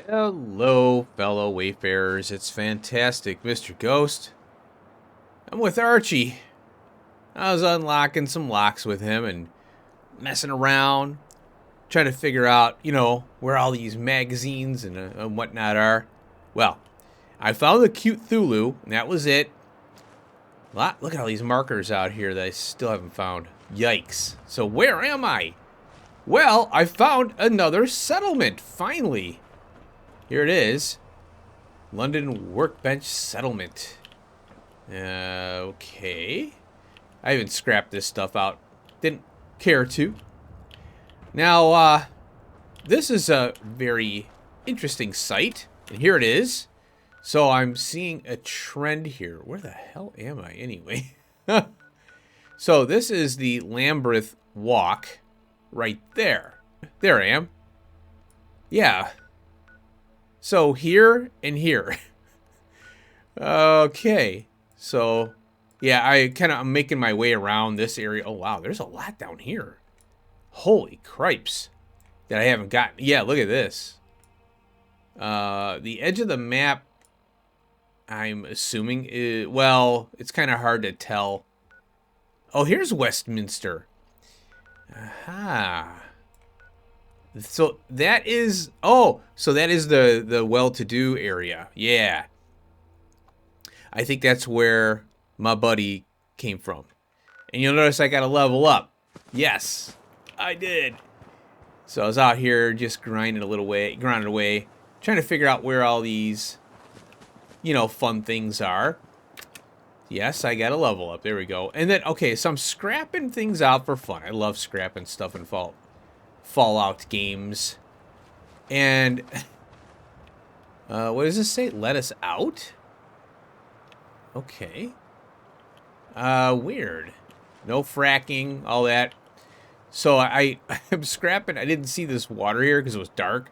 Hello, fellow wayfarers. It's fantastic, Mr. Ghost. I'm with Archie. I was unlocking some locks with him and messing around, trying to figure out, where all these magazines and whatnot are. Well, I found the cute Thulu, and that was it. Look at all these markers out here that I still haven't found. Yikes. So where am I? Well, I found another settlement, finally. Here it is. London Workbench Settlement. Okay. I even scrapped this stuff out. Didn't care to. Now, this is a very interesting site. And here it is. So I'm seeing a trend here. Where the hell am I anyway? So this is the Lambeth Walk right there. There I am. Yeah. So here and here. Okay. So, yeah, I'm making my way around this area. Oh, wow, there's a lot down here. Holy cripes. That I haven't gotten. Yeah, look at this. The edge of the map, I'm assuming, well, it's kind of hard to tell. Oh, here's Westminster. Aha. So that is, so that is the well-to-do area. Yeah. I think that's where my buddy came from. And you'll notice I got to level up. Yes, I did. So I was out here just grinding away, trying to figure out where all these, fun things are. Yes, I got to level up. There we go. And then, okay, so I'm scrapping things out for fun. I love scrapping stuff in Fallout games. And what does this say? Let us out? Okay. Weird. No fracking, all that. So I'm scrapping. I didn't see this water here because it was dark.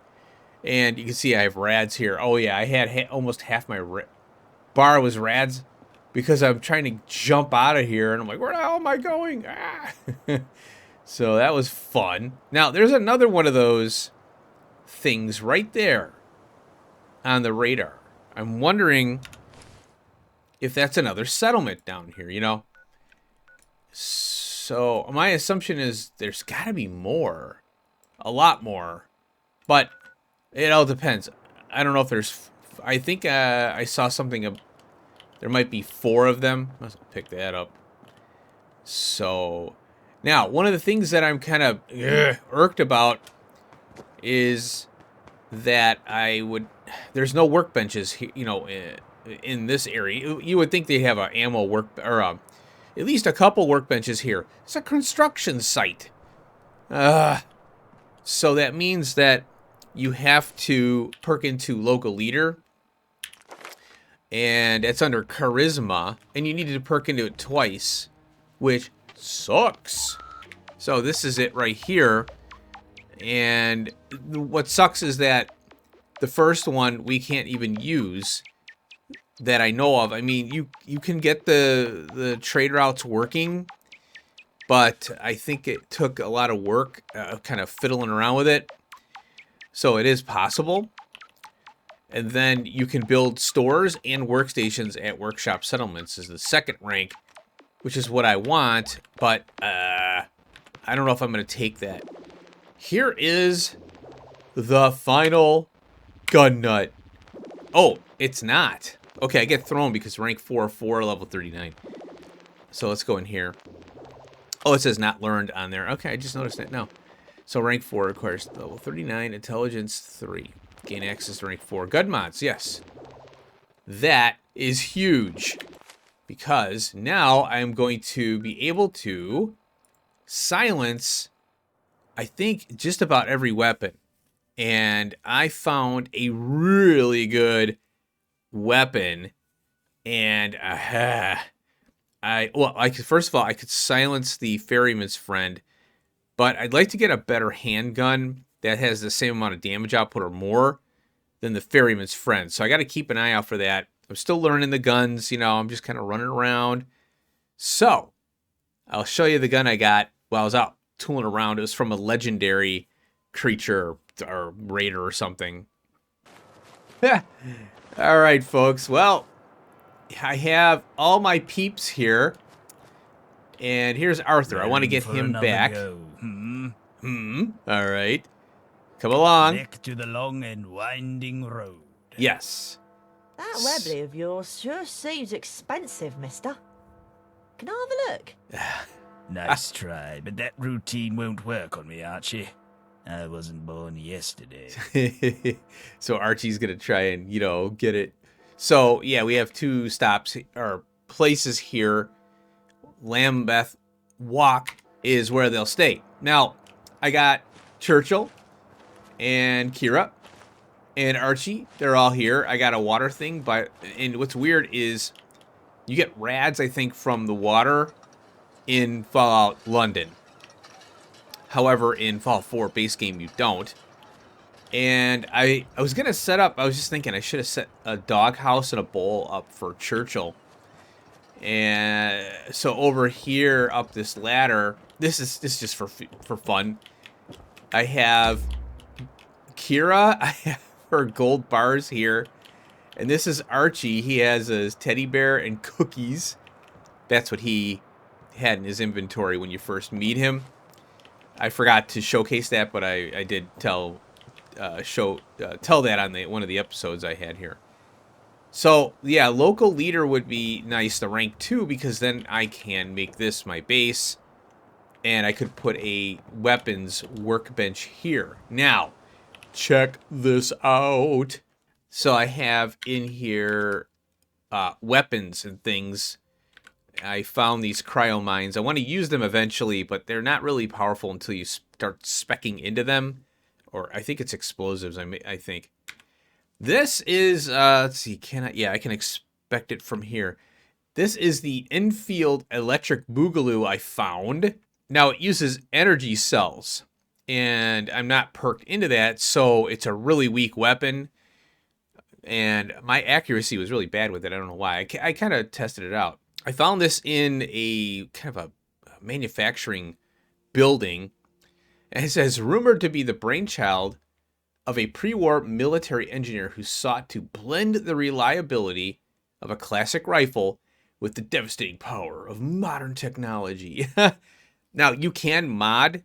And you can see I have rads here. Oh, yeah, I had almost half my bar was rads because I'm trying to jump out of here. And I'm like, where the hell am I going? Ah. So that was fun. Now, there's another one of those things right there on the radar. I'm wondering if that's another settlement down here, So my assumption is there's got to be more. A lot more. But it all depends. I don't know if there's... I think I saw something... there might be 4 of them. Let's pick that up. So... Now, one of the things that I'm kind of irked about is that there's no workbenches here, in this area. You would think they'd have an ammo or at least a couple workbenches here. It's a construction site. So that means that you have to perk into local leader. And it's under charisma. And you need to perk into it twice, which sucks. So this is it right here. And what sucks is that the first one we can't even use that I know of. I mean, you can get the trade routes working, but I think it took a lot of work kind of fiddling around with it. So it is possible. And then you can build stores and workstations at workshop settlements as the second rank, which is what I want, but I don't know if I'm going to take that. Here is the final gun nut. Oh, it's not. Okay, I get thrown because rank 4, level 39. So let's go in here. Oh, it says not learned on there. Okay, I just noticed that now. So rank 4 requires level 39, intelligence 3. Gain access to rank 4. Gun mods, yes. That is huge. Because now I'm going to be able to silence, I think, just about every weapon. And I found a really good weapon. And first of all, I could silence the ferryman's friend. But I'd like to get a better handgun that has the same amount of damage output or more than the ferryman's friend. So I got to keep an eye out for that. I'm still learning the guns. I'm just kind of running around. So I'll show you the gun I got while I was out tooling around. It was from a legendary creature or raider or something. All right, folks. Well, I have all my peeps here. And here's Arthur. I want to Ready get for him another back. go, All right. Come along. Back to the long and winding road. Yes. That Webley of yours sure seems expensive, mister. Can I have a look? Nice try, but that routine won't work on me, Archie. I wasn't born yesterday. So Archie's going to try and, get it. So, yeah, we have two stops or places here. Lambeth Walk is where they'll stay. Now, I got Churchill and Kira and Archie. They're all here. I got a water thing, and what's weird is you get rads, I think, from the water in Fallout London. However, in Fallout 4 base game, you don't. And I was going to set up, I was just thinking I should have set a doghouse and a bowl up for Churchill. And so over here up this ladder, this is just for fun. I have Kira, I have her gold bars here. And this is Archie. He has his teddy bear and cookies. That's what he had in his inventory when you first meet him. I forgot to showcase that, but I did tell that on one of the episodes I had here. So, yeah, local leader would be nice to rank 2 because then I can make this my base and I could put a weapons workbench here. Now, check this out. So I have in here weapons and things. I found these cryo mines. I want to use them eventually, but they're not really powerful until you start speccing into them. Or I think it's explosives, I think. This is, let's see, I can expect it from here. This is the Enfield Electric Boogaloo I found. Now, it uses energy cells, and I'm not perked into that, so it's a really weak weapon. And my accuracy was really bad with it. I don't know why. I kind of tested it out. I found this in a kind of a manufacturing building. And it says, rumored to be the brainchild of a pre-war military engineer who sought to blend the reliability of a classic rifle with the devastating power of modern technology. Now, you can mod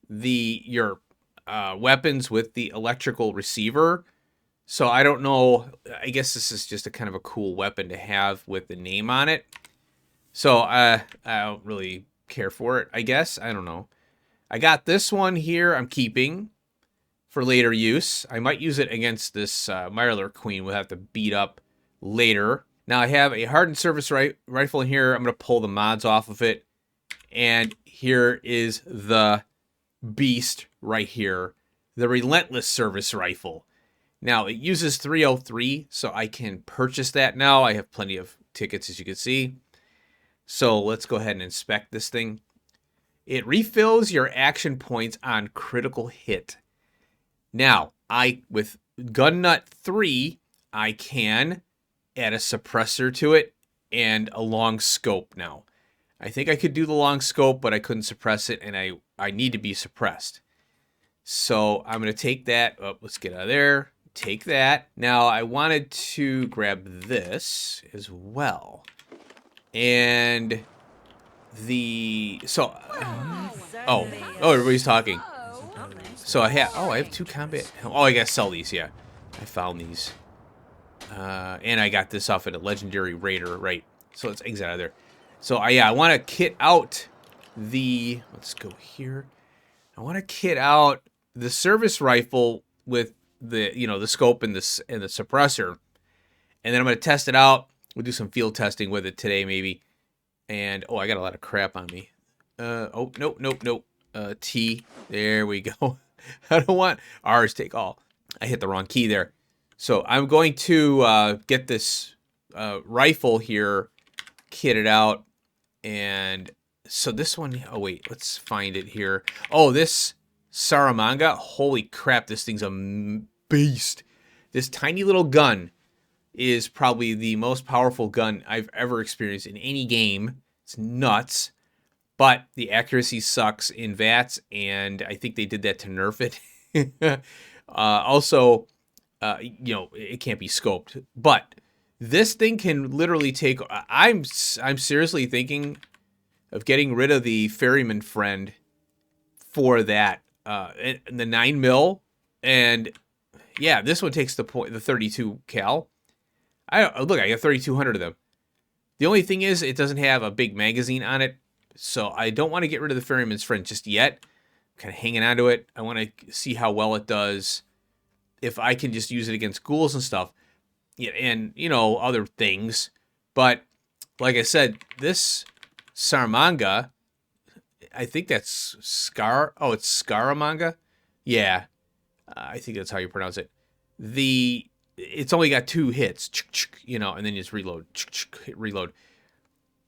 your weapons with the electrical receiver. So I don't know. I guess this is just a kind of a cool weapon to have with the name on it. So I don't really care for it, I guess. I don't know. I got this one here I'm keeping for later use. I might use it against this Mirelurk Queen we'll have to beat up later. Now I have a hardened service rifle in here. I'm going to pull the mods off of it. And here is the beast right here. The Relentless Service Rifle. Now it uses 303, so I can purchase that now. I have plenty of tickets, as you can see. So let's go ahead and inspect this thing. It refills your action points on critical hit. Now, with Gun Nut 3, I can add a suppressor to it and a long scope now. I think I could do the long scope, but I couldn't suppress it, and I need to be suppressed. So I'm going to take that. Oh, let's get out of there. Take that. Now, I wanted to grab this as well. And everybody's talking. So I have 2 combat. Oh, I gotta sell these. Yeah, I found these, and I got this off at a legendary raider, right? So let's exit out of there. So I want to kit out the. Let's go here. I want to kit out the service rifle with the the scope and the suppressor, and then I'm gonna test it out. We'll do some field testing with it today, maybe. And I got a lot of crap on me. Nope. T. There we go. I don't want R's take all. I hit the wrong key there. So I'm going to get this rifle here kitted out. And so this one, let's find it here. Oh, this Saramanga. Holy crap, this thing's a beast. This tiny little gun is probably the most powerful gun I've ever experienced in any game. It's nuts. But the accuracy sucks in VATS, and I think they did that to nerf it. Also, you know, it can't be scoped. But this thing can literally take... I'm seriously thinking of getting rid of the ferryman friend for that. The 9mm. And yeah, this one takes the 32 cal. Look, I got 3,200 of them. The only thing is, it doesn't have a big magazine on it, so I don't want to get rid of the ferryman's friend just yet. I'm kind of hanging on to it. I want to see how well it does. If I can just use it against ghouls and stuff, yeah, and you know, other things. But like I said, this Saramanga, I think that's Scar. Oh, it's Scaramanga. Yeah, I think that's how you pronounce it. It's only got 2 hits, you know, and then you just reload, reload.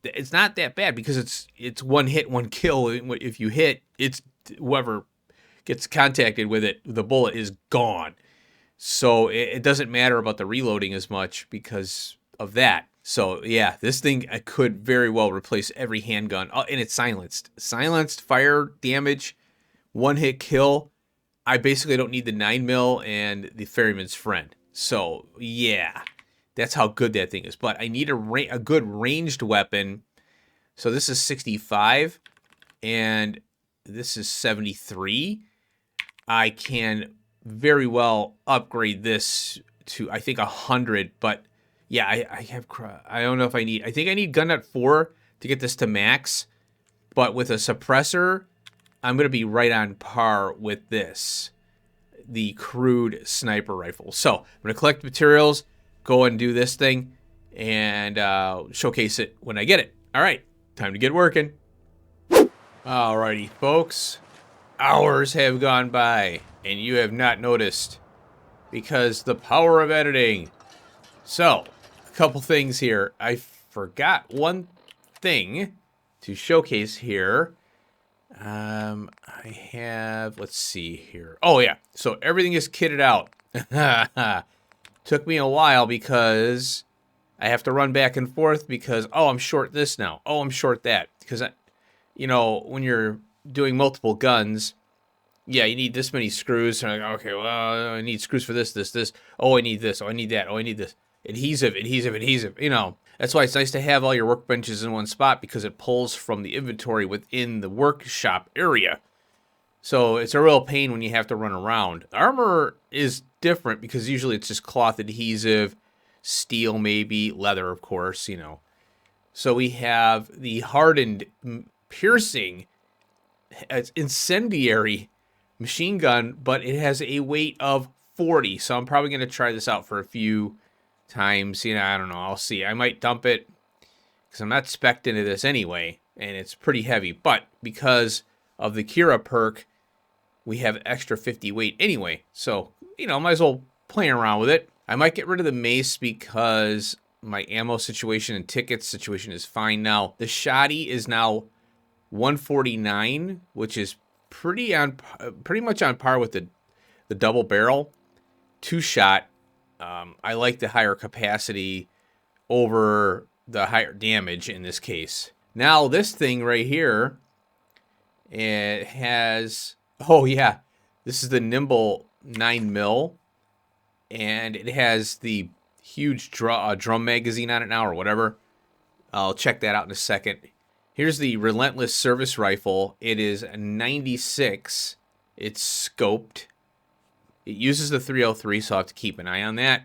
It's not that bad because it's 1 hit, 1 kill. If you hit, it's whoever gets contacted with it, the bullet is gone. So it doesn't matter about the reloading as much because of that. So yeah, this thing I could very well replace every handgun. Oh, and it's silenced. Silenced fire damage, 1 hit kill. I basically don't need the 9mm and the ferryman's friend. So, yeah, that's how good that thing is. But I need a good ranged weapon. So this is 65, and this is 73. I can very well upgrade this to, I think, 100. But, yeah, I don't know if I need... I think I need gun nut 4 to get this to max. But with a suppressor, I'm going to be right on par with this. The crude sniper rifle. So I'm going to collect materials, go and do this thing, and showcase it when I get it. All right, time to get working. Alrighty, folks. Hours have gone by, and you have not noticed because the power of editing. So, a couple things here. I forgot one thing to showcase here. I have, let's see here. Oh, yeah. So everything is kitted out. Took me a while because I have to run back and forth because, oh, I'm short this now. Oh, I'm short that. Because, you know, when you're doing multiple guns, yeah, you need this many screws. So I'm like, okay, well, I need screws for this, this, this. Oh, I need this. Oh, I need that. Oh, I need this. Adhesive, adhesive, adhesive. You know, that's why it's nice to have all your workbenches in one spot because it pulls from the inventory within the workshop area. So it's a real pain when you have to run around. Armor is different because usually it's just cloth adhesive, steel maybe, leather of course, you know. So we have the hardened, piercing, incendiary machine gun, but it has a weight of 40. So I'm probably going to try this out for a few times. You know, I don't know. I'll see. I might dump it because I'm not spec'd into this anyway, and it's pretty heavy. But because of the Kira perk, we have extra 50 weight anyway. So, you know, might as well play around with it. I might get rid of the mace because my ammo situation and tickets situation is fine now. The shoddy is now 149, which is pretty much on par with the double barrel 2-shot. I like the higher capacity over the higher damage in this case. Now this thing right here, it has, oh yeah, this is the Nimble 9mm, and it has the huge drum magazine on it now or whatever. I'll check that out in a second. Here's the Relentless Service Rifle. It is 96. It's scoped. It uses the 303, so I'll have to keep an eye on that.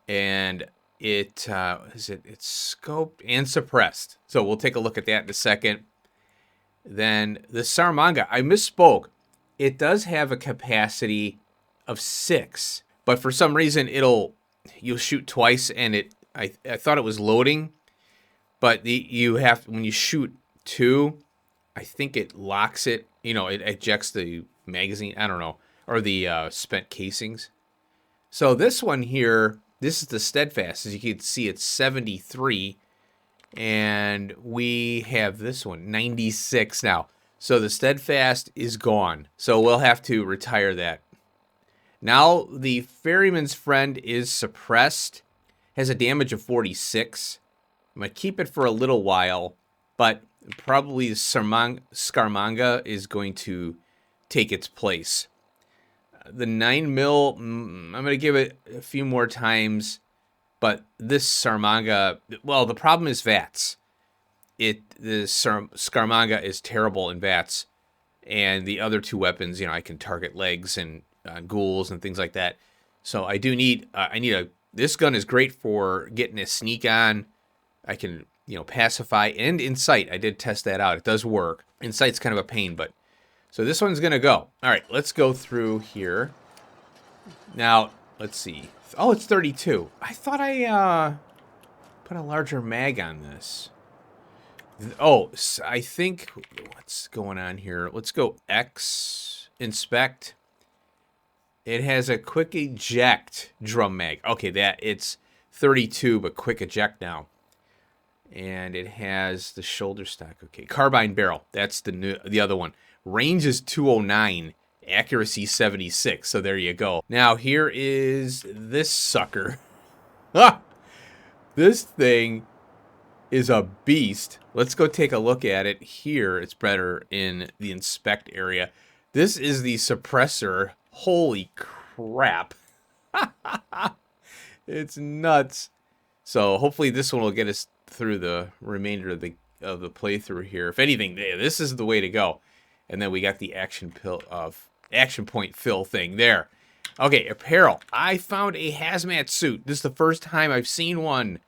And it's scoped and suppressed. So we'll take a look at that in a second. Then the Saramanga, I misspoke. It does have a capacity of 6, but for some reason you'll shoot twice, and I thought it was loading, but you have, when you shoot 2, I think it locks it. You know, it ejects the magazine. I don't know. Or the spent casings. So this one here, this is the Steadfast. As you can see, it's 73. And we have this one, 96 now. So the Steadfast is gone. So we'll have to retire that. Now the Ferryman's Friend is suppressed. Has a damage of 46. I'm going to keep it for a little while. But probably Scaramanga is going to take its place. The 9mm, I'm going to give it a few more times. But this Scaramanga, well, the problem is VATS. The Scaramanga is terrible in VATS. And the other two weapons, I can target legs and ghouls and things like that. So I do need, this gun is great for getting a sneak on. I can, pacify and incite. I did test that out. It does work. Incite's kind of a pain, but. So this one's going to go. All right, let's go through here. Now, let's see. Oh, it's 32. I thought I put a larger mag on this. Oh, I think, what's going on here? Let's go X, inspect. It has a quick eject drum mag. Okay, it's 32, but quick eject now. And it has the shoulder stock. Okay, carbine barrel. That's the other one. Range is 209. Accuracy 76. So there you go. Now here is this sucker. Ah! This thing is a beast. Let's go take a look at it here. It's better in the inspect area. This is the suppressor. Holy crap. It's nuts. So hopefully this one will get us through the remainder of the playthrough here. If anything, this is the way to go. And then we got the action point fill thing there. Okay, apparel. I found a hazmat suit. This is the first time I've seen one.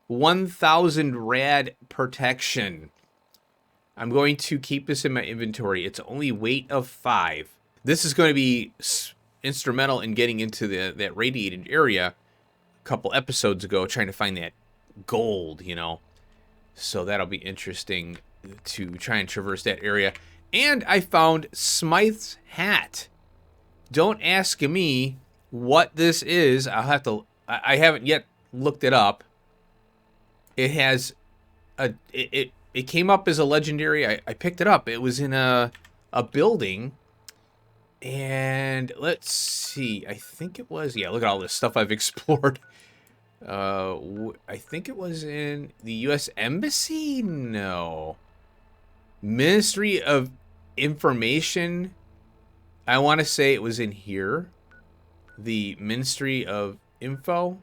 1,000 rad protection. I'm going to keep this in my inventory. It's only weight of 5. This is going to be instrumental in getting into that radiated area a couple episodes ago, trying to find that gold, So that'll be interesting to try and traverse that area. And I found Smythe's hat. Don't ask me what this is. I haven't yet looked it up. It has it came up as a legendary. I picked it up. It was in a building. And let's see. I think it was, look at all this stuff I've explored. I think it was in the U.S. Embassy? No. Ministry of Information. I want to say it was in here. The Ministry of Info.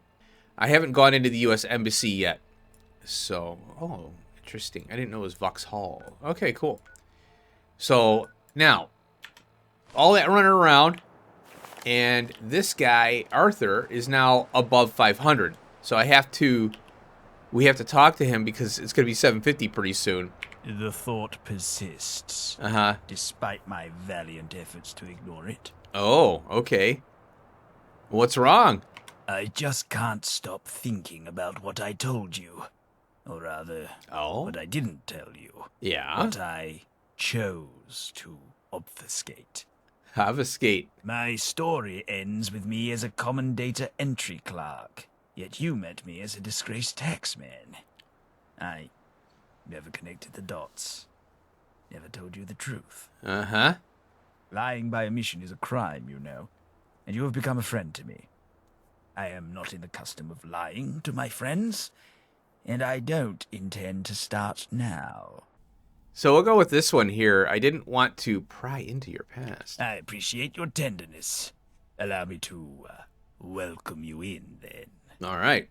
I haven't gone into the U.S. Embassy yet. So, oh, interesting. I didn't know it was Vauxhall. Okay, cool. So, now, all that running around, and this guy, Arthur, is now above 500. So we have to talk to him because it's going to be 750 pretty soon. The thought persists. Uh-huh. Despite my valiant efforts to ignore it. Oh, okay. What's wrong? I just can't stop thinking about what I told you. Or rather, what I didn't tell you. Yeah? What I chose to obfuscate. Obfuscate. My story ends with me as a common data entry clerk, yet you met me as a disgraced taxman. I never connected the dots. Never told you the truth. Uh-huh. Lying by omission is a crime, and you have become a friend to me. I am not in the custom of lying to my friends, and I don't intend to start now. So we'll go with this one here. I didn't want to pry into your past. I appreciate your tenderness. Allow me to welcome you in, then. All right.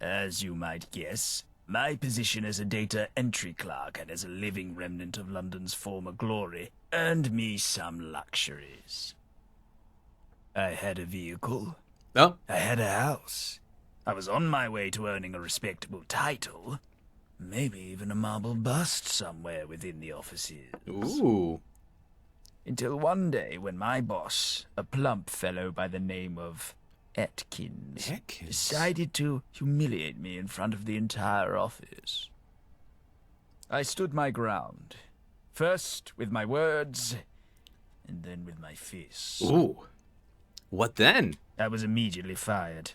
As you might guess, my position as a data entry clerk and as a living remnant of London's former glory earned me some luxuries. I had a vehicle. Oh. I had a house. I was on my way to earning a respectable title. Maybe even a marble bust somewhere within the offices. Ooh. Until one day when my boss, a plump fellow by the name of Atkins, decided to humiliate me in front of the entire office. I stood my ground. First with my words, and then with my fists. Ooh. What then? I was immediately fired.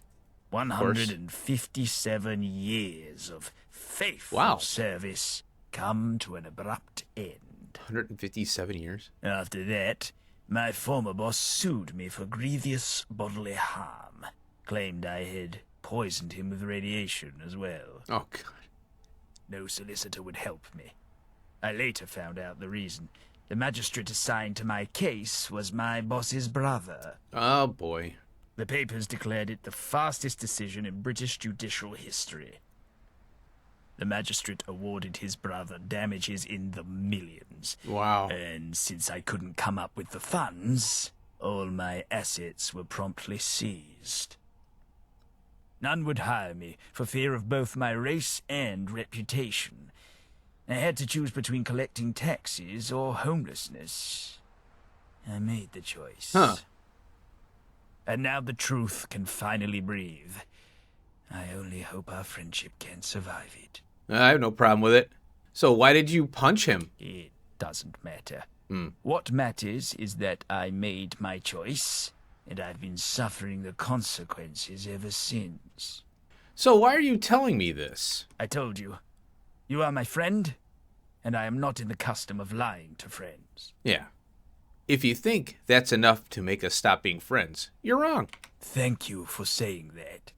157 years of faithful service come to an abrupt end. 157 years? After that, my former boss sued me for grievous bodily harm. Claimed I had poisoned him with radiation as well. Oh, God. No solicitor would help me. I later found out the reason. The magistrate assigned to my case was my boss's brother. Oh, boy. The papers declared it the fastest decision in British judicial history. The magistrate awarded his brother damages in the millions. Wow. And since I couldn't come up with the funds, all my assets were promptly seized. None would hire me for fear of both my race and reputation. I had to choose between collecting taxes or homelessness. I made the choice. Huh. And now the truth can finally breathe. I only hope our friendship can survive it. I have no problem with it. So why did you punch him? It doesn't matter. What matters is that I made my choice, and I've been suffering the consequences ever since. So why are you telling me this? I told you, you are my friend, and I am not in the custom of lying to friends. Yeah. If you think that's enough to make us stop being friends, you're wrong. Thank you for saying that.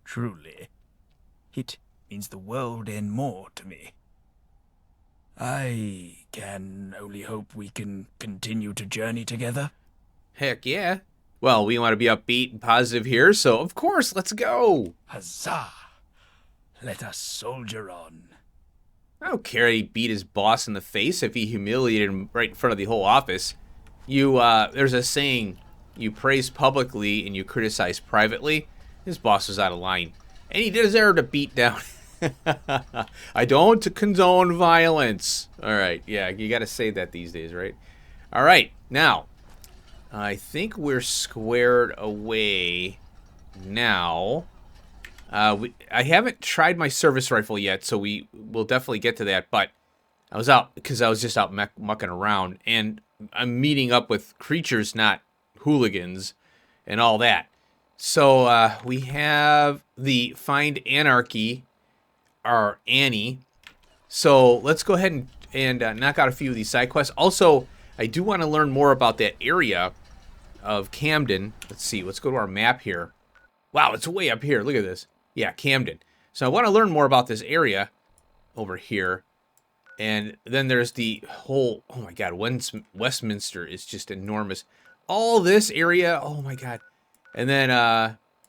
Truly. It means the world and more to me. I can only hope we can continue to journey together. Heck yeah. Well, we want to be upbeat and positive here, so of course, let's go. Huzzah! Let us soldier on. I don't care he beat his boss in the face if he humiliated him right in front of the whole office. There's a saying, you praise publicly and you criticize privately. His boss was out of line, and he deserved a beat down. I don't condone violence. All right, yeah, you got to say that these days, right? All right, now, I think we're squared away now. I haven't tried my service rifle yet, so we will definitely get to that, but I was out because I was just out mucking around, and I'm meeting up with creatures, not hooligans, and all that. So we have the Find Anarchy, our Annie. So let's go ahead and knock out a few of these side quests. Also, I do want to learn more about that area of Camden. Let's see. Let's go to our map here. Wow, it's way up here. Look at this. Yeah, Camden. So I want to learn more about this area over here. And then there's the whole, oh my God, Westminster is just enormous. All this area, oh my God. And then,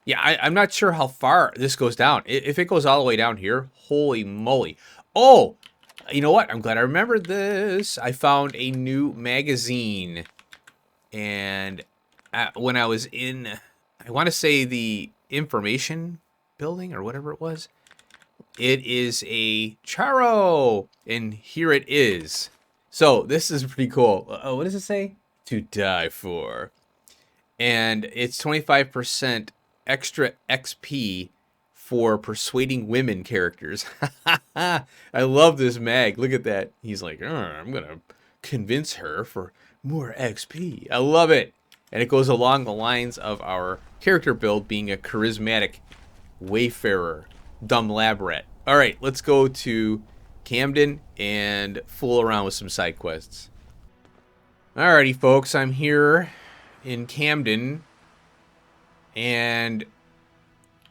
yeah, I'm not sure how far this goes down. If it goes all the way down here, holy moly. Oh, you know what? I'm glad I remembered this. I found a new magazine. And when I was in, I want to say the information building or whatever it was, it is a Charo. And here it is. So this is pretty cool. What does it say? To die for. And it's 25% extra XP for persuading women characters. I love this mag. Look at that. He's like, I'm going to convince her for more XP. I love it. And it goes along the lines of our character build being a charismatic wayfarer, dumb lab rat. All right, let's go to Camden and fool around with some side quests. Alrighty, folks, I'm here in Camden, and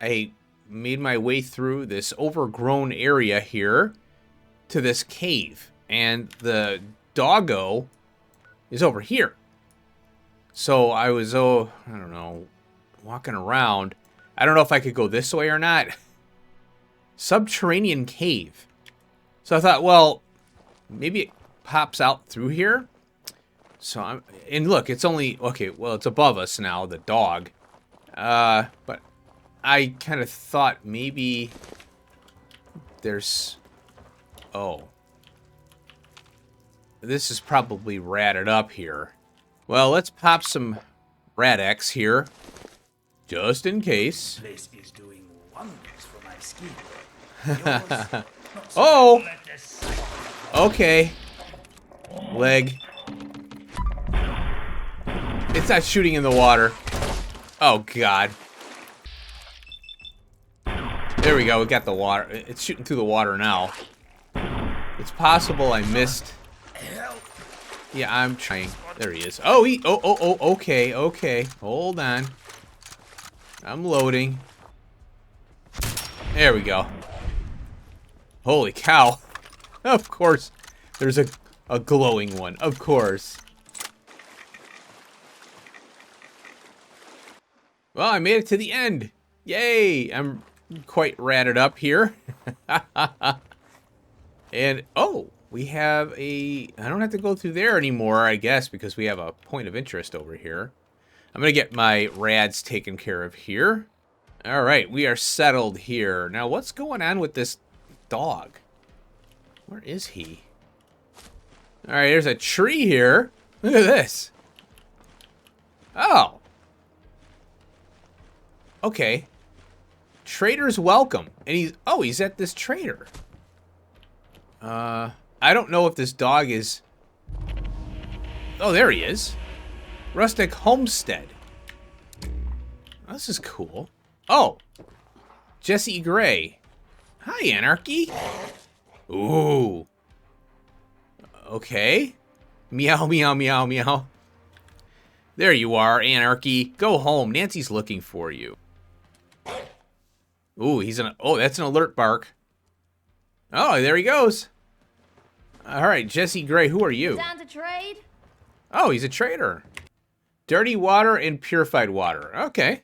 I made my way through this overgrown area here to this cave, and the doggo is over here. So I was, I don't know, walking around. I don't know if I could go this way or not. Subterranean cave. So I thought, well, maybe it pops out through here. So and look, it's only, okay, well, it's above us now, the dog. But I kind of thought maybe there's, oh. This is probably ratted up here. Well, let's pop some Rad-X here, just in case. This is doing wonders for my skin. Oh! Okay. Leg. It's not shooting in the water. Oh, God. There we go. We got the water. It's shooting through the water now. It's possible I missed. Yeah, I'm trying. There he is. Oh, okay, okay. Hold on. I'm loading. There we go. Holy cow. Of course, there's a A glowing one, of course. Well, I made it to the end. Yay! I'm quite ratted up here. And, oh, we have a... I don't have to go through there anymore, I guess, because we have a point of interest over here. I'm going to get my rads taken care of here. All right, we are settled here. Now, what's going on with this dog? Where is he? All right, there's a tree here. Look at this. Oh. Okay. Trader's welcome. And he's at this trader. I don't know if this dog is... Oh, there he is. Rustic Homestead. Oh, this is cool. Oh. Jesse Gray. Hi, Anarchy. Ooh. Okay. Meow, meow, meow, meow. There you are, Anarchy. Go home. Nancy's looking for you. Ooh, oh, that's an alert bark. Oh, there he goes. All right, Jesse Gray, who are you? Down to trade? Oh, he's a trader. Dirty water and purified water. Okay.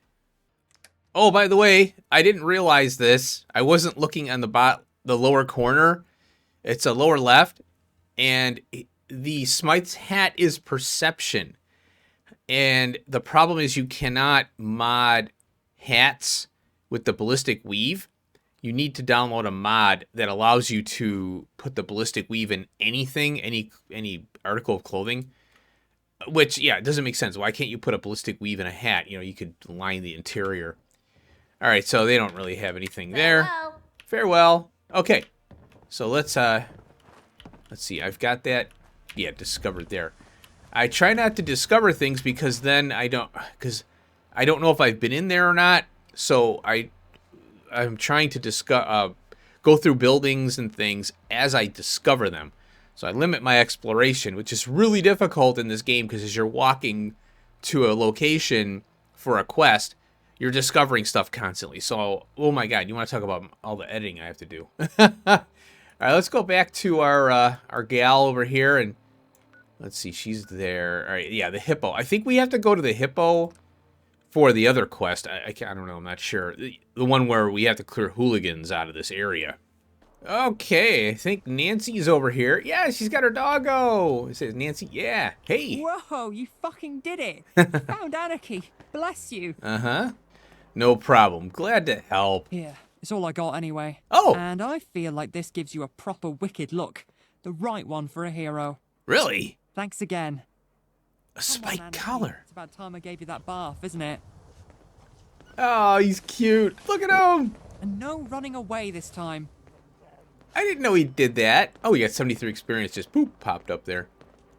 Oh, by the way, I didn't realize this. I wasn't looking on the lower corner. It's a lower left. And the Smite's hat is perception. And the problem is you cannot mod hats with the ballistic weave. You need to download a mod that allows you to put the ballistic weave in anything, any article of clothing. Which, yeah, it doesn't make sense. Why can't you put a ballistic weave in a hat? You know, you could line the interior. All right, so they don't really have anything there. Farewell. Okay, so let's see. I've got that. Yeah, discovered there. I try not to discover things because then I don't know if I've been in there or not. So I'm trying to go through buildings and things as I discover them. So I limit my exploration, which is really difficult in this game because as you're walking to a location for a quest, you're discovering stuff constantly. So, oh my god, you want to talk about all the editing I have to do. All right, let's go back to our gal over here, and let's see, she's there. All right, yeah, the hippo. I think we have to go to the hippo for the other quest. I don't know, I'm not sure. The one where we have to clear hooligans out of this area. Okay, I think Nancy's over here. Yeah, she's got her doggo. It says Nancy. Yeah. Hey. Whoa, you fucking did it. Found Anarchy. Bless you. Uh-huh. No problem. Glad to help. Here, it's all I got anyway. Oh. And I feel like this gives you a proper wicked look. The right one for a hero. Really? Thanks again. A spiked collar. It's about time I gave you that bath, isn't it? Oh, he's cute. Look at him. And no running away this time. I didn't know he did that. Oh, he got 73 experience. Just boop, popped up there.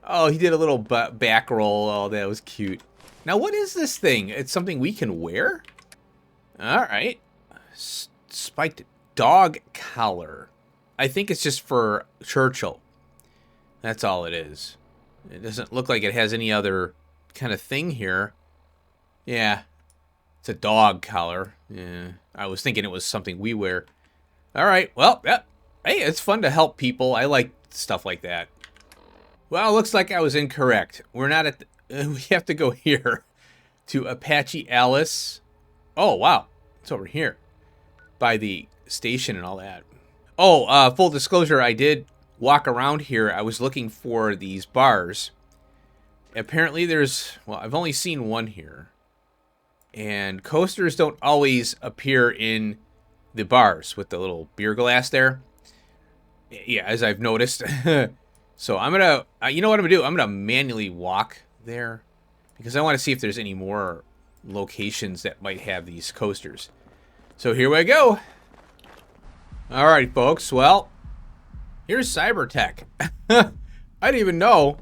Oh, he did a little back roll. Oh, that was cute. Now, what is this thing? It's something we can wear? All right. Spiked dog collar. I think it's just for Churchill. That's all it is. It doesn't look like it has any other kind of thing here. Yeah. It's a dog collar. Yeah. I was thinking it was something we wear. All right. Well, yeah. Hey, it's fun to help people. I like stuff like that. Well, looks like I was incorrect. We're not at the... we have to go here to Apache Alice. Oh, wow. It's over here by the station and all that. Oh, full disclosure, I did walk around here. I was looking for these bars. Apparently there's... Well, I've only seen one here. And coasters don't always appear in the bars with the little beer glass there. Yeah, as I've noticed. So I'm going to, you know what I'm going to do? I'm going to manually walk there because I want to see if there's any more locations that might have these coasters. So here we go. All right, folks. Well, here's Cybertech. I didn't even know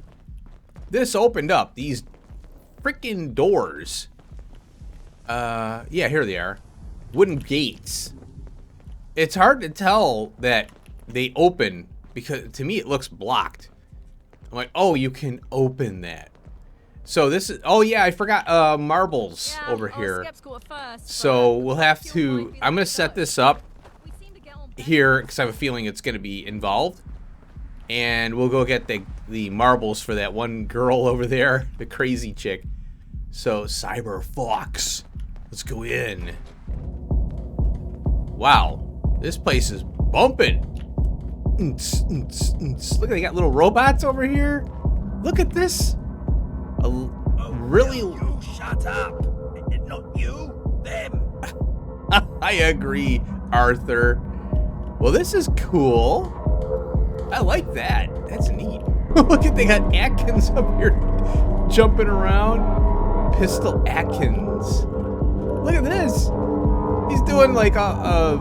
this opened up. These freaking doors. Yeah, here they are. Wooden gates. It's hard to tell that they open because to me it looks blocked. I'm like, oh, you can open that. So this is, oh yeah, I forgot marbles over here. So we'll have to, I'm going to set this up here because I have a feeling it's going to be involved. And we'll go get the marbles for that one girl over there, the crazy chick. So, Cyber Fox. Let's go in. Wow. This place is bumping. Look, they got little robots over here. Look at this. Really? You shut up. Not you, them. I agree, Arthur. Well, this is cool. I like that. That's neat. Look at, they got Atkins up here jumping around. Pistol Atkins. Look at this. He's doing like a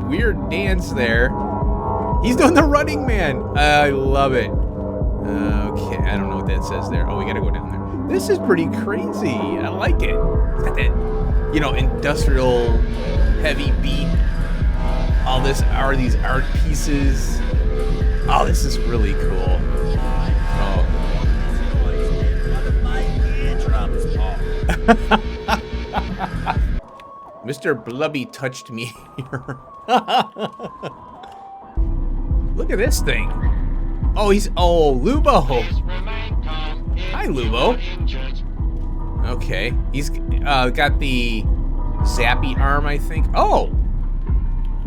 weird dance there. He's doing the Running Man. I love it. Okay, I don't know what that says there. Oh, we gotta go down there. This is pretty crazy. I like it. It's got that, you know, industrial heavy beat. All this are these art pieces. Oh, this is really cool. Oh. Mr. Blubby touched me here. Look at this thing. Oh, Lubo. Hi, Lubo. Okay, he's got the zappy arm, I think. Oh,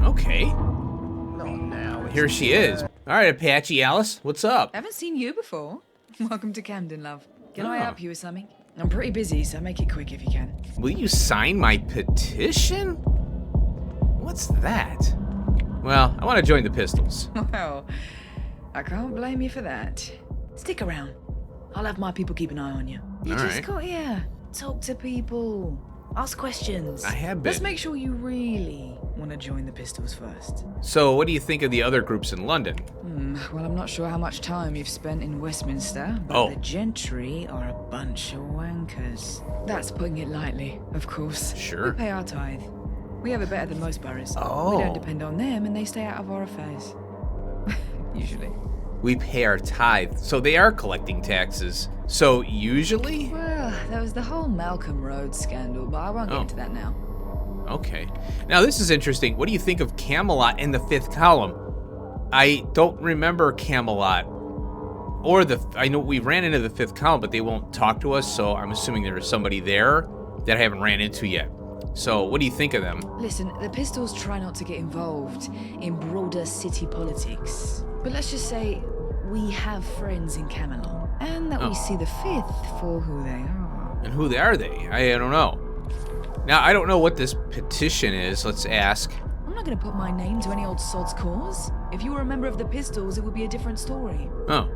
okay. Here she is. All right, Apache Alice, what's up? Haven't seen you before. Welcome to Camden, love. Can I help you with something? I'm pretty busy, so make it quick if you can. Will you sign my petition? What's that? Well, I want to join the Pistols. Well, I can't blame you for that. Stick around. I'll have my people keep an eye on you. You All just right. got here. Talk to people. Ask questions. I have been. Let's make sure you really want to join the Pistols first. So, what do you think of the other groups in London? Well, I'm not sure how much time you've spent in Westminster, but Oh. the gentry are a bunch of wankers. That's putting it lightly, of course. Sure. We pay our tithe. We have it better than most boroughs. Oh. We don't depend on them, and they stay out of our affairs. Usually. We pay our tithe, so they are collecting taxes. So, usually? Well, there was the whole Malcolm Road scandal, but I won't get into that now. Okay. Now, this is interesting. What do you think of Camelot in the fifth column? I don't remember Camelot. Or I know we ran into the fifth column, but they won't talk to us, so I'm assuming there is somebody there that I haven't ran into yet. So, what do you think of them? Listen, the Pistols try not to get involved in broader city politics. But let's just say we have friends in Camelot, and that we see the fifth for who they are. And who are they? I don't know. Now, I don't know what this petition is. Let's ask. I'm not going to put my name to any old sod's cause. If you were a member of the Pistols, it would be a different story. Oh.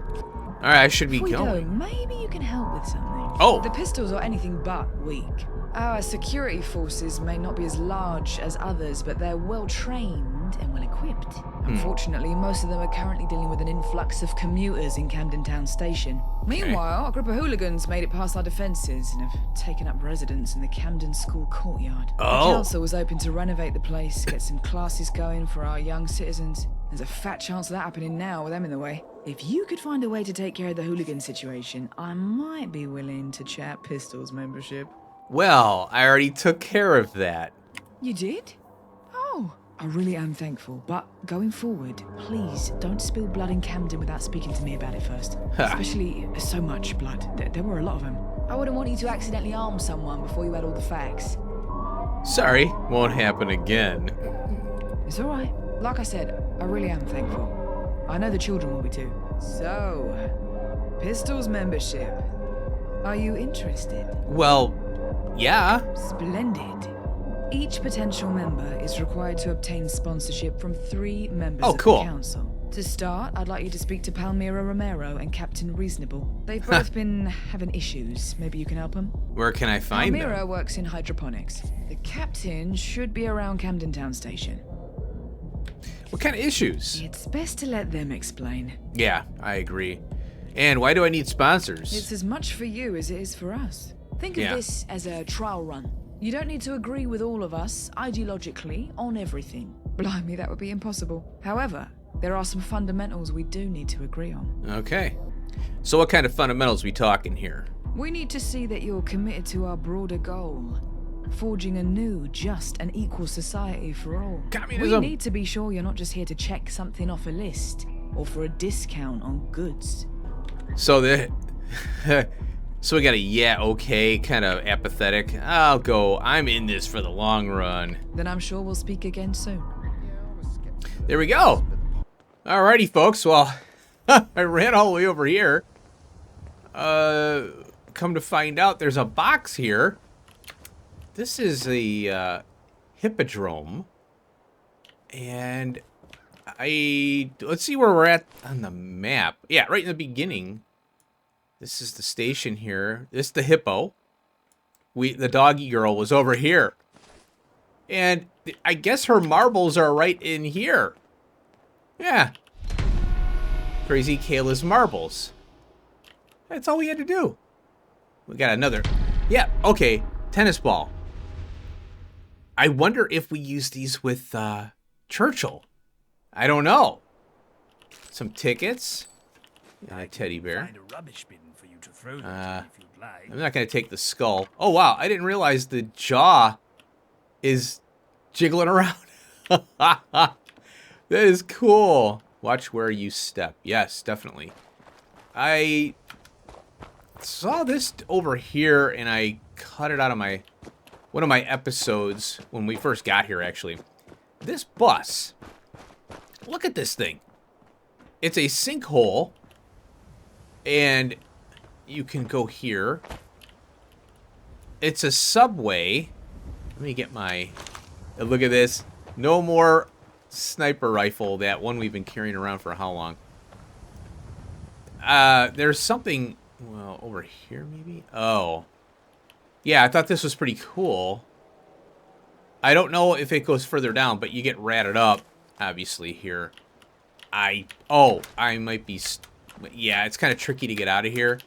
All right, I should be Before you going. go, maybe you can help with something. Oh. The Pistols are anything but weak. Our security forces may not be as large as others, but they're well-trained and well-equipped. Unfortunately, most of them are currently dealing with an influx of commuters in Camden Town Station. Meanwhile, a group of hooligans made it past our defences and have taken up residence in the Camden School courtyard. Oh. The council was hoping to renovate the place, get some classes going for our young citizens. There's a fat chance of that happening now with them in the way. If you could find a way to take care of the hooligan situation, I might be willing to chat Pistols membership. Well, I already took care of that. You did? Oh, I really am thankful. But going forward, please don't spill blood in Camden without speaking to me about it first. Especially so much blood. There were a lot of them. I wouldn't want you to accidentally harm someone before you had all the facts. Sorry, won't happen again. It's all right. Like I said, I really am thankful. I know the children will be too. So, Pistols membership. Are you interested? Well, yeah. Splendid. Each potential member is required to obtain sponsorship from 3 members Oh, of cool. the council. To start, I'd like you to speak to Palmyra Romero and Captain Reasonable. They've both been having issues. Maybe you can help them? Where can I find Palmyra them? works in hydroponics. The captain should be around Camden Town Station. What kind of issues? It's best to let them explain. Yeah, I agree. And why do I need sponsors? It's as much for you as it is for us. Think of Yeah. this as a trial run. You don't need to agree with all of us, ideologically, on everything. Blimey, that would be impossible. However, there are some fundamentals we do need to agree on. Okay. So what kind of fundamentals we talking here? We need to see that you're committed to our broader goal. Forging a new, just, and equal society for all. Communism. We need to be sure you're not just here to check something off a list, or for a discount on goods. So the so we got a yeah, okay, kind of apathetic. I'll go. I'm in this for the long run. Then I'm sure we'll speak again soon. There we go. Alrighty, folks. Well, I ran all the way over here. Come to find out, there's a box here. This is the hippodrome, and let's see where we're at on the map. Yeah, right in the beginning. This is the station here. This is the hippo. The doggy girl was over here. And I guess her marbles are right in here. Yeah. Crazy Kayla's marbles. That's all we had to do. We got another. Yeah, okay. Tennis ball. I wonder if we use these with Churchill. I don't know. Some tickets. And a teddy bear. Find a rubbish bin for you to throw them to if you'd like. I'm not going to take the skull. Oh, wow. I didn't realize the jaw is jiggling around. That is cool. Watch where you step. Yes, definitely. I saw this over here, and I cut it out of one of my episodes when we first got here, actually. This bus. Look at this thing. It's a sinkhole. And you can go here. It's a subway. Let me get my... Look at this. No more sniper rifle. That one we've been carrying around for how long? There's something... Well, over here maybe? Oh. Yeah, I thought this was pretty cool. I don't know if it goes further down, but you get ratted up, obviously, here. I might be... Yeah, it's kind of tricky to get out of here.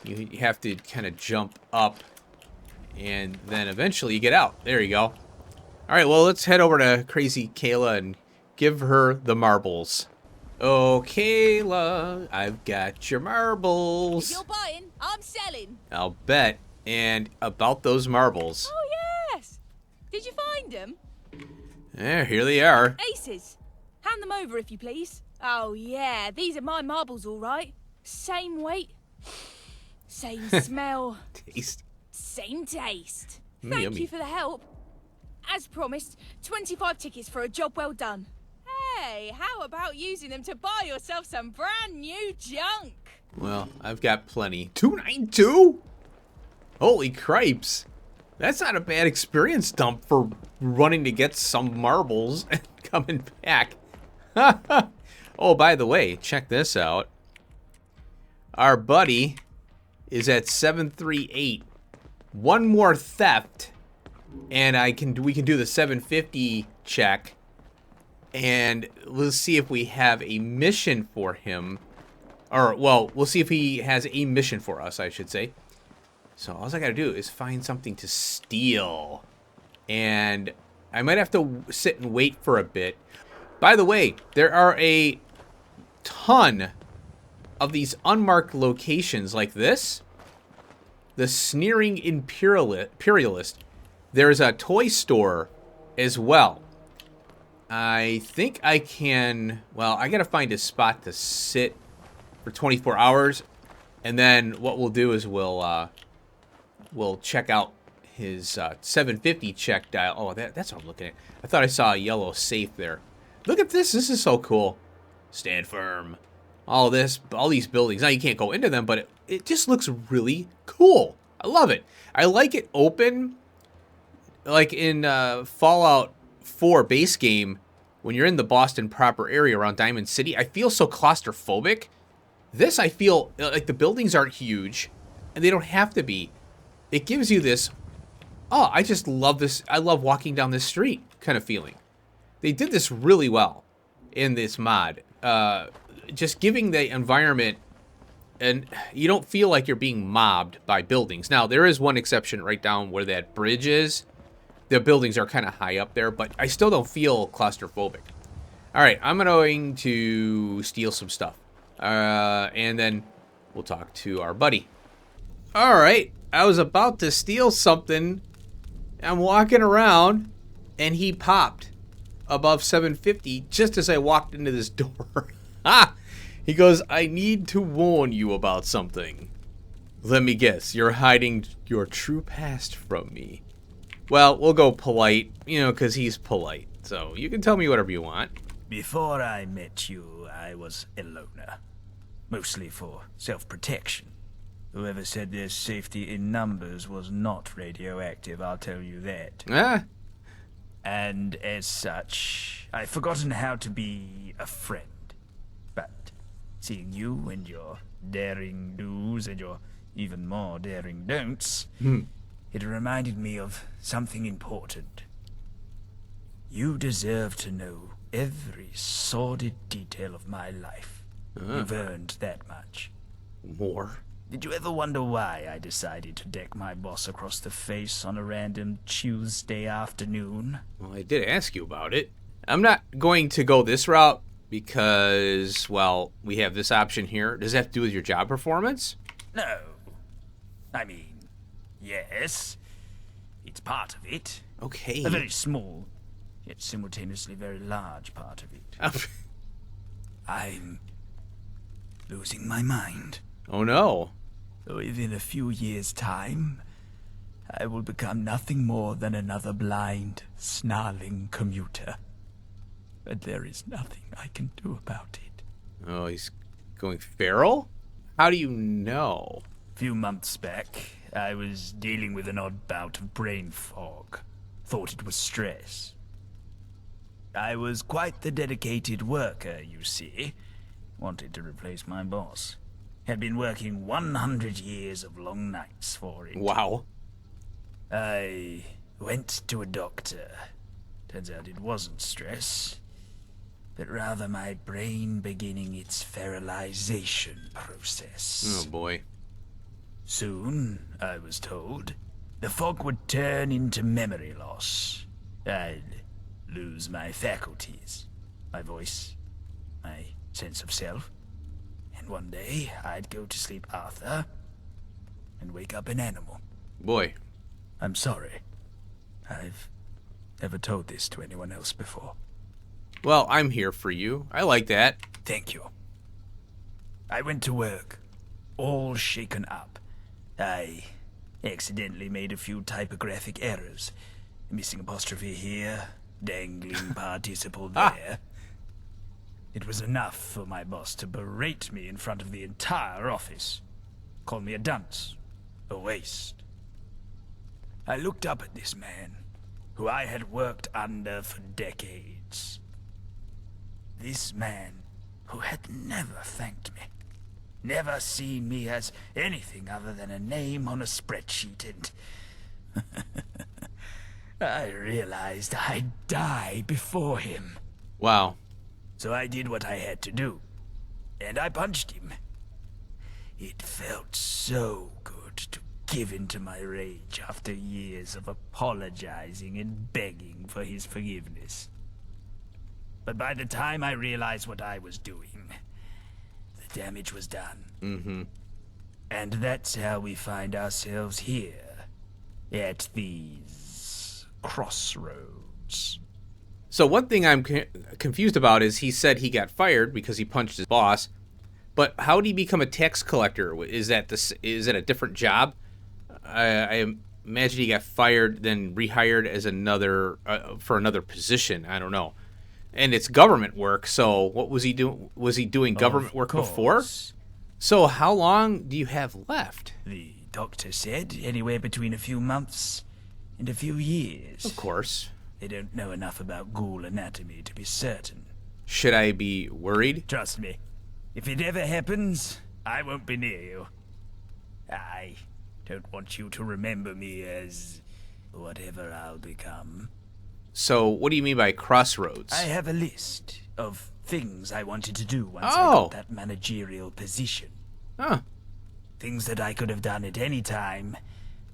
You have to kind of jump up, and then eventually you get out. There you go. All right, well, let's head over to Crazy Kayla and give her the marbles. Oh, Kayla, I've got your marbles. If you're buying, I'm selling. I'll bet. And about those marbles. Oh, yes. Did you find them? Yeah, here they are. Aces. Hand them over, if you please. Oh, yeah, these are my marbles, all right. Same weight, same smell, Taste. same taste. Thank Yummy. you for the help. As promised, 25 tickets for a job well done. Hey, how about using them to buy yourself some brand new junk? Well, I've got plenty. 292? Holy cripes. That's not a bad experience dump for running to get some marbles and coming back. Oh, by the way, check this out. Our buddy is at 738. One more theft, and we can do the 750 check, and let's see if we have a mission for him. Or, well, we'll see if he has a mission for us, I should say. So all I gotta do is find something to steal, and I might have to sit and wait for a bit. By the way, there are a ton of these unmarked locations like this. The Sneering Imperialist. There's a toy store as well. I think I can... Well, I gotta find a spot to sit for 24 hours. And then what we'll do is we'll check out his 750 check dial. Oh, that's what I'm looking at. I thought I saw a yellow safe there. Look at this. This is so cool. Stand firm. All these buildings. Now, you can't go into them, but it just looks really cool. I love it. I like it open. Like in Fallout 4 base game, when you're in the Boston proper area around Diamond City, I feel so claustrophobic. This, I feel like the buildings aren't huge, and they don't have to be. It gives you this, oh, I just love this. I love walking down this street kind of feeling. They did this really well in this mod. Just giving the environment, and you don't feel like you're being mobbed by buildings. Now, there is one exception right down where that bridge is. The buildings are kind of high up there, but I still don't feel claustrophobic. All right, I'm going to steal some stuff. And then we'll talk to our buddy. All right, I was about to steal something. I'm walking around, and he popped above 750 just as I walked into this door. He goes, I need to warn you about something. Let me guess, you're hiding your true past from me. Well, we'll go polite, because he's polite. So you can tell me whatever you want. Before I met you, I was a loner. Mostly for self-protection. Whoever said there's safety in numbers was not radioactive, I'll tell you that. Ah, And as such, I've forgotten how to be a friend. But seeing you and your daring do's and your even more daring don'ts, it reminded me of something important. You deserve to know every sordid detail of my life. You've earned that much. more. Did you ever wonder why I decided to deck my boss across the face on a random Tuesday afternoon? Well, I did ask you about it. I'm not going to go this route because, well, we have this option here. Does it have to do with your job performance? No. I mean, yes. It's part of it. Okay. A very small, yet simultaneously very large part of it. I'm losing my mind. Oh, no. Within a few years' time, I will become nothing more than another blind, snarling commuter. But there is nothing I can do about it. Oh, he's going feral? How do you know? A few months back, I was dealing with an odd bout of brain fog. Thought it was stress. I was quite the dedicated worker, you see. Wanted to replace my boss. Had been working 100 years of long nights for it. Wow. I went to a doctor. Turns out it wasn't stress, but rather my brain beginning its feralization process. Oh, boy. Soon, I was told, the fog would turn into memory loss. I'd lose my faculties, my voice, my sense of self. And one day, I'd go to sleep Arthur and wake up an animal. Boy. I'm sorry. I've never told this to anyone else before. Well, I'm here for you. I like that. Thank you. I went to work, all shaken up. I accidentally made a few typographic errors. Missing apostrophe here, dangling participle there. It was enough for my boss to berate me in front of the entire office. Call me a dunce, a waste. I looked up at this man, who I had worked under for decades. This man who had never thanked me. Never seen me as anything other than a name on a spreadsheet, and I realized I'd die before him. Wow. So I did what I had to do, and I punched him. It felt so good to give in to my rage after years of apologizing and begging for his forgiveness. But by the time I realized what I was doing, the damage was done. Mm-hmm. And that's how we find ourselves here, at these crossroads. So one thing I'm confused about is he said he got fired because he punched his boss. But how did he become a tax collector? Is that a different job? I imagine he got fired, then rehired as for another position. I don't know. And it's government work, so what was he doing? Was he doing government work before? So how long do you have left? The doctor said anywhere between a few months and a few years. Of course. They don't know enough about ghoul anatomy to be certain. Should I be worried? Trust me, if it ever happens, I won't be near you. I don't want you to remember me as whatever I'll become. So what do you mean by crossroads? I have a list of things I wanted to do once I Oh. got that managerial position. Huh. Things that I could have done at any time,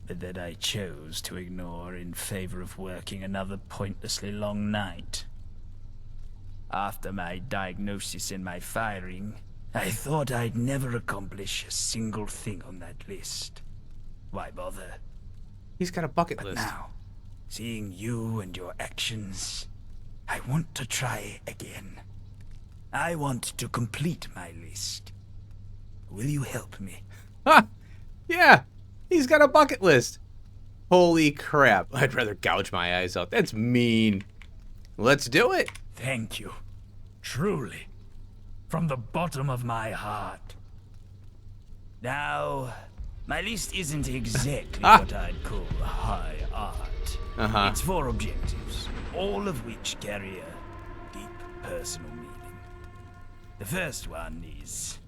but that I chose to ignore in favor of working another pointlessly long night. After my diagnosis and my firing, I thought I'd never accomplish a single thing on that list. Why bother? He's got a bucket But list. now, seeing you and your actions, I want to try again. I want to complete my list. Will you help me? Ha! Yeah, he's got a bucket list. Holy crap. I'd rather gouge my eyes out. That's mean. Let's do it. Thank you. Truly. From the bottom of my heart. Now, my list isn't exactly what I'd call high art. It's 4 objectives, all of which carry a deep personal meaning. The first one is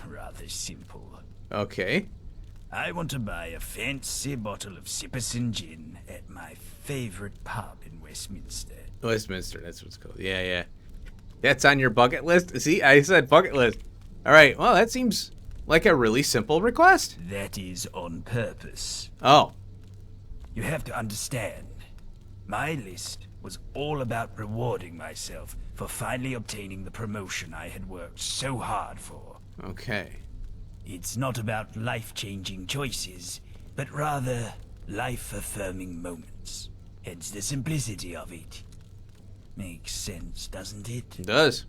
rather simple. Okay. I want to buy a fancy bottle of Sipperson gin at my favorite pub in Westminster. Westminster, that's what it's called. Yeah, yeah. That's on your bucket list? See, I said bucket list. All right, well, that seems like a really simple request. That is on purpose. Oh. You have to understand, my list was all about rewarding myself for finally obtaining the promotion I had worked so hard for. Okay. It's not about life-changing choices, but rather life-affirming moments. Hence the simplicity of it. Makes sense, doesn't it? It does.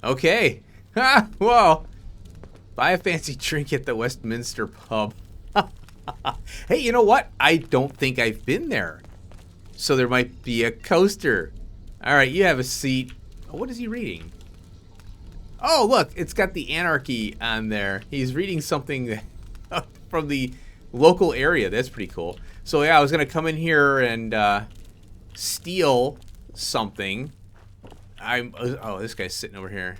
Okay. Ha! Whoa. Buy a fancy drink at the Westminster pub. Hey, you know what? I don't think I've been there. So there might be a coaster. All right, you have a seat. Oh, what is he reading? Oh, look, it's got the anarchy on there. He's reading something from the local area. That's pretty cool. So, yeah, I was going to come in here and steal something. Oh, this guy's sitting over here.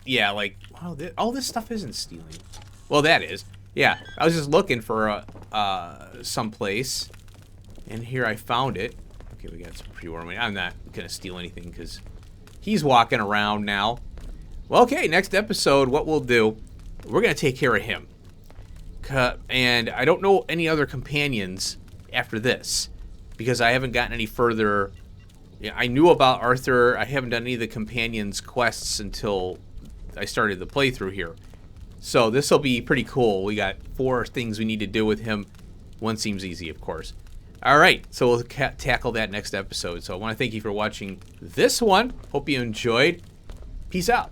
Yeah, like, wow, all this stuff isn't stealing. Well, that is. Yeah, I was just looking for someplace, and here I found it. Okay, we got some pre-war money. I'm not going to steal anything because he's walking around now. Well, okay, next episode, what we'll do, we're going to take care of him. And I don't know any other companions after this because I haven't gotten any further. Yeah, I knew about Arthur. I haven't done any of the companions' quests until I started the playthrough here. So this will be pretty cool. We got 4 things we need to do with him. One seems easy, of course. All right, so we'll tackle that next episode. So I want to thank you for watching this one. Hope you enjoyed. Peace out.